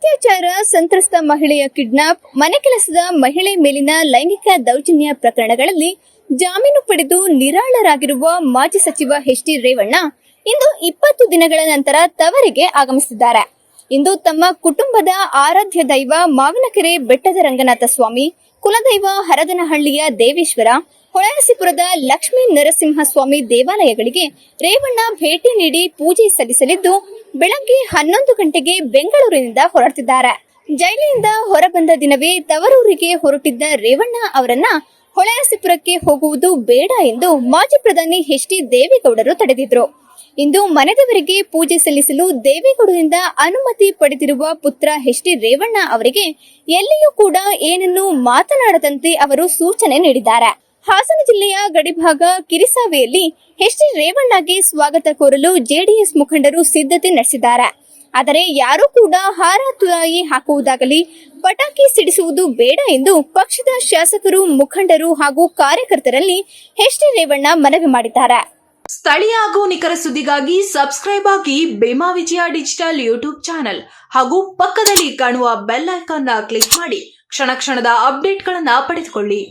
ಅತ್ಯಾಚಾರ, ಸಂತ್ರಸ್ತ ಮಹಿಳೆಯ ಕಿಡ್ನಾಪ್, ಮನೆ ಕೆಲಸದ ಮಹಿಳೆ ಮೇಲಿನ ಲೈಂಗಿಕ ದೌರ್ಜನ್ಯ ಪ್ರಕರಣಗಳಲ್ಲಿ ಜಾಮೀನು ಪಡೆದು ನಿರಾಳರಾಗಿರುವ ಮಾಜಿ ಸಚಿವ ಎಚ್ ಡಿ ರೇವಣ್ಣ ಇಂದು 20 ದಿನಗಳ ನಂತರ ತವರಿಗೆ ಆಗಮಿಸಿದ್ದಾರೆ. ಇಂದು ತಮ್ಮ ಕುಟುಂಬದ ಆರಾಧ್ಯ ದೈವ ಮಾವಿನಕೆರೆ ಬೆಟ್ಟದ ರಂಗನಾಥ ಸ್ವಾಮಿ, ಕುಲದೈವ ಹರದನಹಳ್ಳಿಯ ದೇವೇಶ್ವರ, ಹೊಳೆನರಸೀಪುರದ ಲಕ್ಷ್ಮೀ ನರಸಿಂಹಸ್ವಾಮಿ ದೇವಾಲಯಗಳಿಗೆ ರೇವಣ್ಣ ಭೇಟಿ ನೀಡಿ ಪೂಜೆ ಸಲ್ಲಿಸಲಿದ್ದು, ಬೆಳಗ್ಗೆ 11 ಗಂಟೆಗೆ ಬೆಂಗಳೂರಿನಿಂದ ಹೊರಟಿದ್ದಾರೆ. ಜೈಲಿನಿಂದ ಹೊರಬಂದ ದಿನವೇ ತವರೂರಿಗೆ ಹೊರಟಿದ್ದ ರೇವಣ್ಣ ಅವರನ್ನ ಹೊಳೆನರಸೀಪುರಕ್ಕೆ ಹೋಗುವುದು ಬೇಡ ಎಂದು ಮಾಜಿ ಪ್ರಧಾನಿ ಎಚ್ ಡಿ ದೇವೇಗೌಡರು ತಡೆದಿದ್ರು. ಇಂದು ಮನೆದೇವರಿಗೆ ಪೂಜೆ ಸಲ್ಲಿಸಲು ದೇವೇಗೌಡರಿಂದ ಅನುಮತಿ ಪಡೆದಿರುವ ಪುತ್ರ ಎಚ್ ಡಿ ರೇವಣ್ಣ ಅವರಿಗೆ ಎಲ್ಲಿಯೂ ಕೂಡ ಏನನ್ನೂ ಮಾತನಾಡದಂತೆ ಅವರು ಸೂಚನೆ ನೀಡಿದ್ದಾರೆ. ಹಾಸನ ಜಿಲ್ಲೆಯ ಗಡಿಭಾಗ ಕಿರಿಸಾವೆಯಲ್ಲಿ ಎಚ್ ಡಿ ರೇವಣ್ಣಗೆ ಸ್ವಾಗತ ಕೋರಲು ಜೆಡಿಎಸ್ ಮುಖಂಡರು ಸಿದ್ಧತೆ ನಡೆಸಿದ್ದಾರೆ. ಆದರೆ ಯಾರೂ ಕೂಡ ಹಾರ ತುರಾಯಿ ಹಾಕುವುದಾಗಲಿ ಪಟಾಕಿ ಸಿಡಿಸುವುದು ಬೇಡ ಎಂದು ಪಕ್ಷದ ಶಾಸಕರು, ಮುಖಂಡರು ಹಾಗೂ ಕಾರ್ಯಕರ್ತರಲ್ಲಿ ಎಚ್ ಡಿ ರೇವಣ್ಣ ಮನವಿ ಮಾಡಿದ್ದಾರೆ. ಸ್ಥಳೀಯ ಹಾಗೂ ನಿಖರ ಸುದ್ದಿಗಾಗಿ ಸಬ್ಸ್ಕ್ರೈಬ್ ಆಗಿ ಬೇಮಾ ವಿಜಯ ಡಿಜಿಟಲ್ ಯೂಟ್ಯೂಬ್ ಚಾನೆಲ್ ಹಾಗೂ ಪಕ್ಕದಲ್ಲಿ ಕಾಣುವ ಬೆಲ್ ಐಕಾನ್ ಕ್ಲಿಕ್ ಮಾಡಿ ಕ್ಷಣ ಕ್ಷಣದ ಅಪ್ಡೇಟ್ಗಳನ್ನು ಪಡೆದುಕೊಳ್ಳಿ.